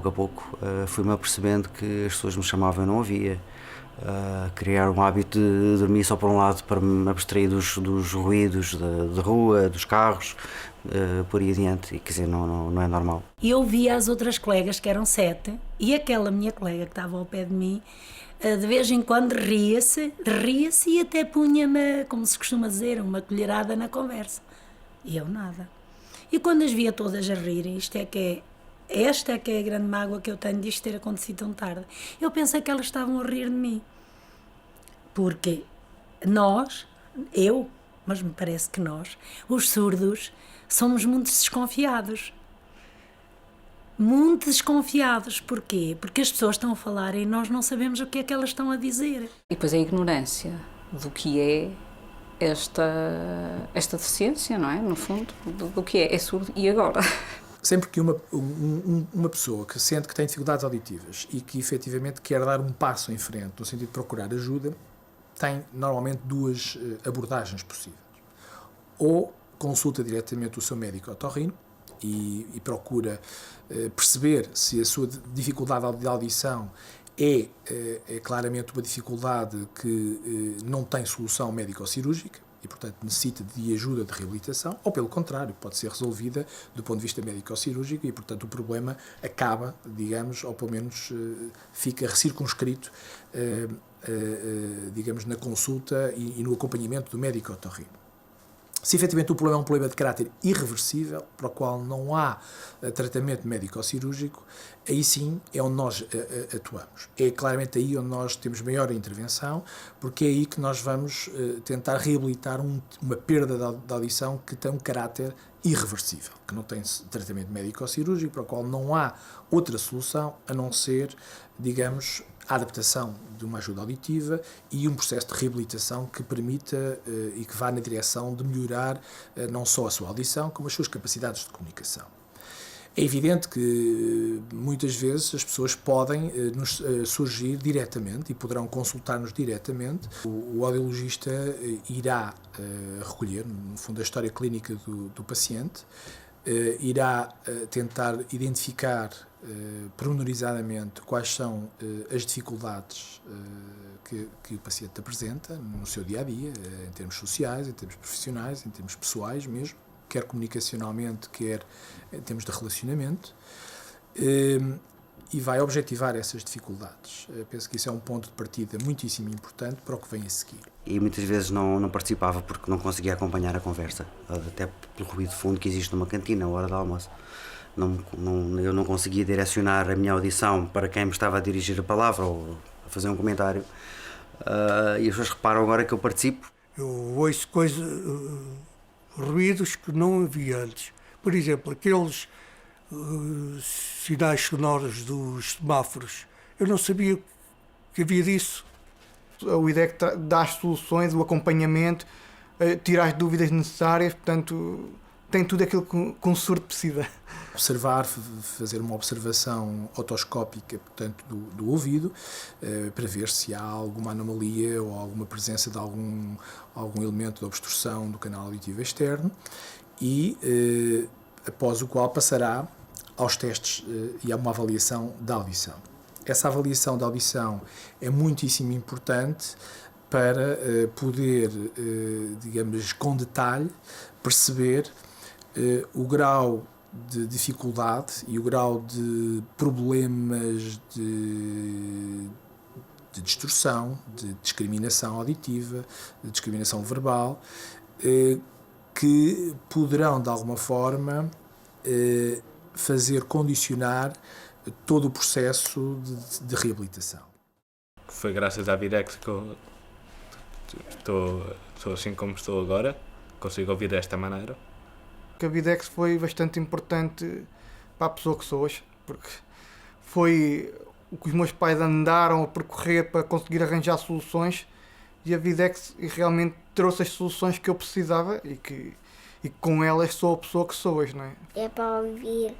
pouco a pouco, fui-me apercebendo que as pessoas me chamavam e eu não ouvia. Criar um hábito de dormir só por um lado para me abstrair dos ruídos da rua, dos carros, por aí adiante, e quer dizer, não é normal. E eu via as outras colegas, que eram 7, e aquela minha colega que estava ao pé de mim, de vez em quando ria-se e até punha-me, como se costuma dizer, uma colherada na conversa. E eu nada. E quando as via todas a rirem, esta é que é a grande mágoa que eu tenho disto ter acontecido tão tarde. Eu pensei que elas estavam a rir de mim. Porque mas me parece que nós, os surdos, somos muito desconfiados. Muito desconfiados. Porquê? Porque as pessoas estão a falar e nós não sabemos o que é que elas estão a dizer. E depois a ignorância do que é esta deficiência, não é? No fundo, do que é surdo e agora. Sempre que uma pessoa que sente que tem dificuldades auditivas e que efetivamente quer dar um passo em frente no sentido de procurar ajuda, tem normalmente duas abordagens possíveis. Ou consulta diretamente o seu médico otorrino e procura perceber se a sua dificuldade de audição é claramente uma dificuldade que não tem solução médico-cirúrgica e, portanto, necessita de ajuda de reabilitação, ou, pelo contrário, pode ser resolvida do ponto de vista médico-cirúrgico e, portanto, o problema acaba, digamos, ou pelo menos fica circunscrito, digamos, na consulta e no acompanhamento do médico otorrino. Se efetivamente o problema é um problema de caráter irreversível, para o qual não há tratamento médico-cirúrgico, aí sim é onde nós atuamos. É claramente aí onde nós temos maior intervenção, porque é aí que nós vamos tentar reabilitar uma perda de audição que tem um caráter irreversível, que não tem tratamento médico-cirúrgico, para o qual não há outra solução a não ser, digamos, a adaptação de uma ajuda auditiva e um processo de reabilitação que permita e que vá na direção de melhorar não só a sua audição, como as suas capacidades de comunicação. É evidente que muitas vezes as pessoas podem nos surgir diretamente e poderão consultar-nos diretamente. O audiologista irá recolher, no fundo, a história clínica do paciente, irá tentar identificar pormenorizadamente quais são as dificuldades que o paciente apresenta no seu dia-a-dia, em termos sociais, em termos profissionais, em termos pessoais mesmo, quer comunicacionalmente, quer em termos de relacionamento, e vai objetivar essas dificuldades. Penso que isso é um ponto de partida muitíssimo importante para o que vem a seguir. E muitas vezes não participava porque não conseguia acompanhar a conversa, até pelo ruído de fundo que existe numa cantina, à hora do almoço. Eu não conseguia direcionar a minha audição para quem me estava a dirigir a palavra ou a fazer um comentário. E as pessoas reparam agora que eu participo. Eu ouço ruídos que não havia antes. Por exemplo, aqueles sinais sonoros dos semáforos. Eu não sabia que havia disso. O IDEC dá as soluções, o acompanhamento, tira as dúvidas necessárias, portanto, tem tudo aquilo que um surdo precisa. Observar, fazer uma observação otoscópica, portanto, do ouvido, para ver se há alguma anomalia ou alguma presença de algum elemento de obstrução do canal auditivo externo e, após o qual passará aos testes e a uma avaliação da audição. Essa avaliação da audição é muitíssimo importante para poder, digamos, com detalhe, perceber o grau de dificuldade e o grau de problemas de distorção, de discriminação auditiva, de discriminação verbal, que poderão, de alguma forma, fazer condicionar todo o processo de reabilitação. Foi graças à Videx que eu estou assim como estou agora, consigo ouvir desta maneira. A Videx foi bastante importante para a pessoa que sou hoje, porque foi o que os meus pais andaram a percorrer para conseguir arranjar soluções e a Videx realmente trouxe as soluções que eu precisava e com elas sou a pessoa que sou hoje, não é? É para ouvir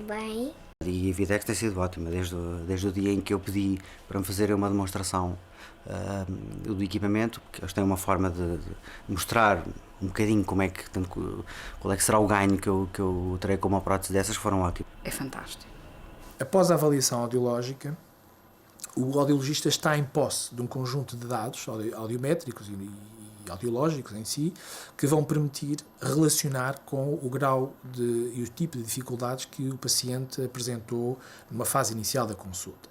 bem. E a Videx tem sido ótima, desde o dia em que eu pedi para me fazer uma demonstração do equipamento, porque eles têm uma forma de mostrar um bocadinho qual é que será o ganho que eu terei com uma prótese dessas, foram ótimos. É fantástico. Após a avaliação audiológica, o audiologista está em posse de um conjunto de dados audiométricos e audiológicos em si, que vão permitir relacionar com o grau e o tipo de dificuldades que o paciente apresentou numa fase inicial da consulta.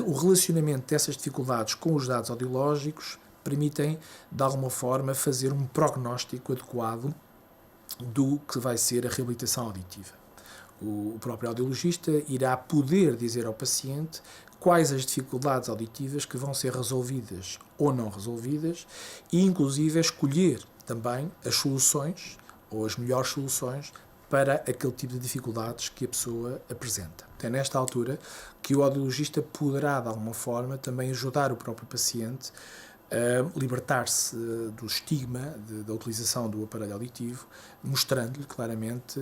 O relacionamento dessas dificuldades com os dados audiológicos permitem, de alguma forma, fazer um prognóstico adequado do que vai ser a reabilitação auditiva. O próprio audiologista irá poder dizer ao paciente quais as dificuldades auditivas que vão ser resolvidas ou não resolvidas e, inclusive, escolher também as soluções ou as melhores soluções para aquele tipo de dificuldades que a pessoa apresenta. É nesta altura que o audiologista poderá, de alguma forma, também ajudar o próprio paciente a libertar-se do estigma da utilização do aparelho auditivo, mostrando-lhe claramente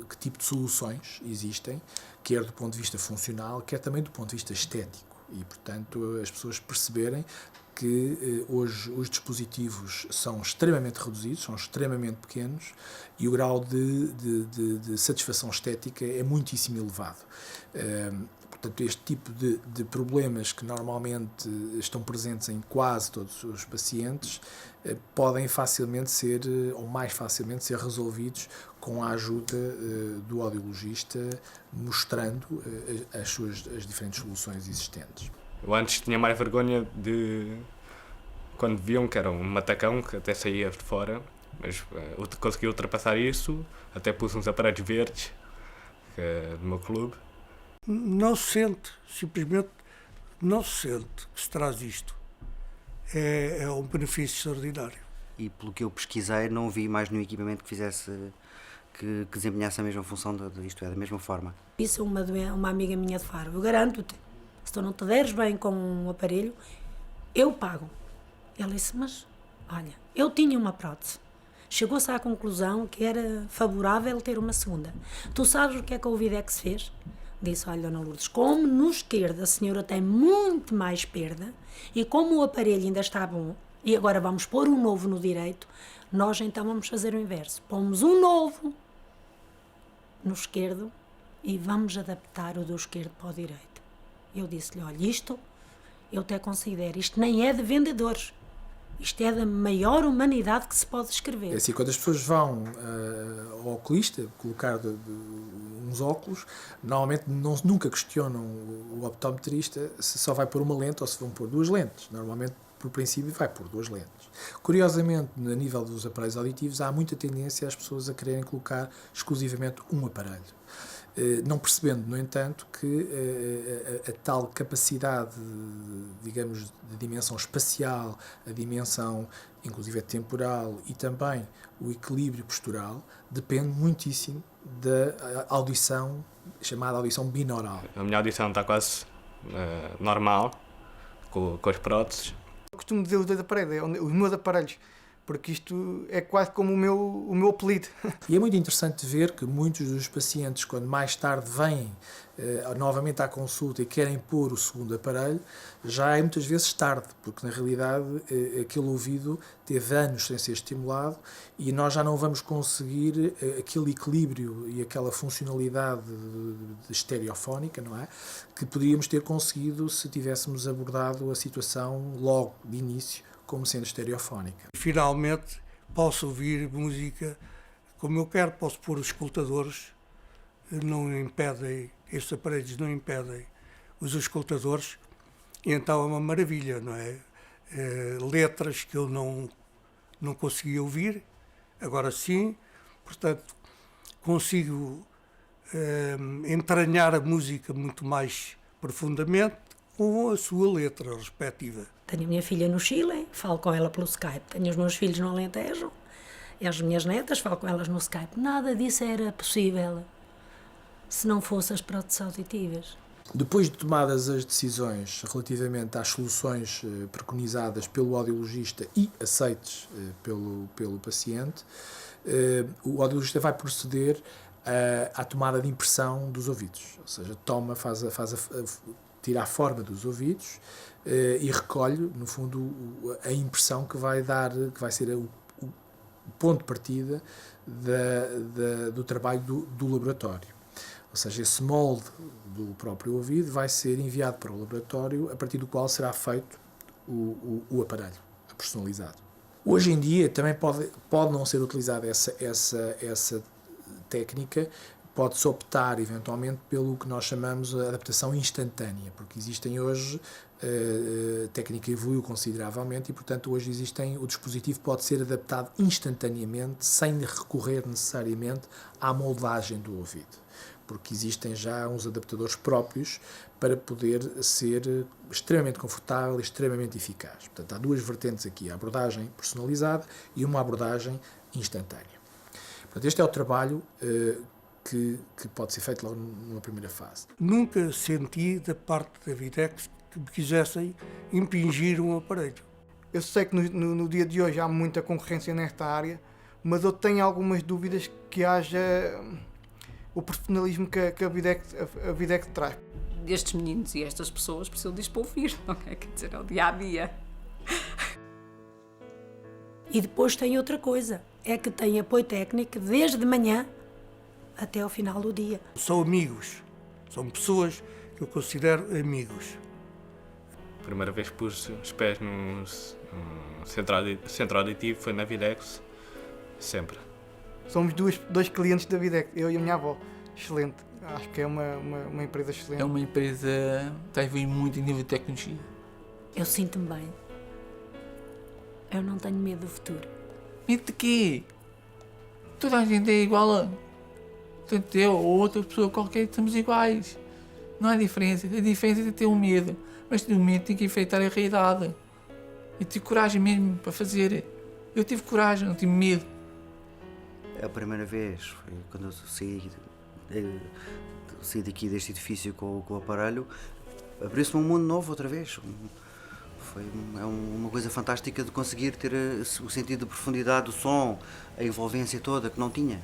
que tipo de soluções existem, quer do ponto de vista funcional, quer também do ponto de vista estético. E, portanto, as pessoas perceberem que hoje os dispositivos são extremamente reduzidos, são extremamente pequenos e o grau de satisfação estética é muitíssimo elevado. Portanto, este tipo de problemas que normalmente estão presentes em quase todos os pacientes podem facilmente ser, ou mais facilmente ser resolvidos com a ajuda do audiologista, mostrando as diferentes soluções existentes. Eu antes tinha mais vergonha de quando viam que era um matacão que até saía de fora, mas consegui ultrapassar isso, até pus uns aparelhos verdes do meu clube. Não se sente, simplesmente não se sente que se traz isto. É um benefício extraordinário. E pelo que eu pesquisei, não vi mais nenhum equipamento que fizesse, que desempenhasse a mesma função, isto é, da mesma forma. Disse uma amiga minha de Faro: eu garanto-te, se tu não te deres bem com um aparelho, eu pago. Ela disse: mas, olha, eu tinha uma prótese. Chegou-se à conclusão que era favorável ter uma segunda. Tu sabes o que é que a Ouvidex fez? Disse: olha, Dona Lourdes, como no esquerdo a senhora tem muito mais perda e como o aparelho ainda está bom, e agora vamos pôr um novo no direito, nós então vamos fazer o inverso. Pomos um novo no esquerdo e vamos adaptar o do esquerdo para o direito. Eu disse-lhe: olha, isto eu até considero, isto nem é de vendedores. Isto é da maior humanidade que se pode escrever. É assim, quando as pessoas vão ao oculista colocar uns óculos, normalmente nunca questionam o optometrista se só vai pôr uma lente ou se vão pôr duas lentes. Normalmente, por princípio, vai pôr duas lentes. Curiosamente, a nível dos aparelhos auditivos, há muita tendência às pessoas a quererem colocar exclusivamente um aparelho. Não percebendo, no entanto, que a tal capacidade, digamos, de dimensão espacial, a dimensão, inclusive, temporal e também o equilíbrio postural, depende muitíssimo da audição, chamada audição binaural. A minha audição está quase normal, com as próteses. Eu costumo dizer os dois aparelhos, os meus aparelhos, porque isto é quase como o meu apelido. E é muito interessante ver que muitos dos pacientes, quando mais tarde vêm novamente à consulta e querem pôr o segundo aparelho, já é muitas vezes tarde, porque na realidade aquele ouvido teve anos sem ser estimulado e nós já não vamos conseguir aquele equilíbrio e aquela funcionalidade de estereofónica, não é? Que poderíamos ter conseguido se tivéssemos abordado a situação logo de início como sendo estereofónica. Finalmente posso ouvir música como eu quero, posso pôr os escutadores, não impedem, estes aparelhos não impedem os escutadores, e então é uma maravilha, não é? Letras que eu não conseguia ouvir, agora sim, portanto consigo entranhar a música muito mais profundamente com a sua letra respectiva. Tenho a minha filha no Chile, falo com ela pelo Skype. Tenho os meus filhos no Alentejo e as minhas netas, falo com elas no Skype. Nada disso era possível se não fossem as próteses auditivas. Depois de tomadas as decisões relativamente às soluções preconizadas pelo audiologista e aceites pelo paciente, o audiologista vai proceder à tomada de impressão dos ouvidos, ou seja, tira a forma dos ouvidos e recolhe, no fundo, a impressão que vai ser o ponto de partida do trabalho do laboratório. Ou seja, esse molde do próprio ouvido vai ser enviado para o laboratório, a partir do qual será feito o aparelho personalizado. Hoje em dia também pode não ser utilizada essa técnica, pode-se optar eventualmente pelo que nós chamamos de adaptação instantânea, porque existem hoje, a técnica evoluiu consideravelmente e, portanto, hoje o dispositivo pode ser adaptado instantaneamente, sem recorrer necessariamente à moldagem do ouvido, porque existem já uns adaptadores próprios para poder ser extremamente confortável e extremamente eficaz. Portanto, há duas vertentes aqui, a abordagem personalizada e uma abordagem instantânea. Portanto, este é o trabalho que pode ser feito logo numa primeira fase. Nunca senti da parte da Videx que me quisessem impingir um aparelho. Eu sei que no dia de hoje há muita concorrência nesta área, mas eu tenho algumas dúvidas que haja o profissionalismo que a Videx traz. Estes meninos e estas pessoas precisam disto para ouvir, não é? Quer dizer, é o dia-a-dia. E depois tem outra coisa, é que tem apoio técnico desde de manhã até ao final do dia. São amigos, são pessoas que eu considero amigos. A primeira vez que pus os pés num centro auditivo foi na Videx, sempre. Somos dois clientes da Videx, eu e a minha avó. Excelente, acho que é uma empresa excelente. É uma empresa que está a evoluir muito em nível de tecnologia. Eu sinto-me bem. Eu não tenho medo do futuro. Medo de quê? Toda a gente é igual a... Tanto eu ou outra pessoa qualquer, estamos iguais. Não há diferença. A diferença é ter um medo. Mas ter um medo tem que enfrentar a realidade. E ter coragem mesmo para fazer. Eu tive coragem, não tive medo. A primeira vez foi quando eu saí daqui deste edifício com o aparelho, abriu-se-me um mundo novo outra vez. Foi uma coisa fantástica de conseguir ter o sentido de profundidade do som, a envolvência toda que não tinha.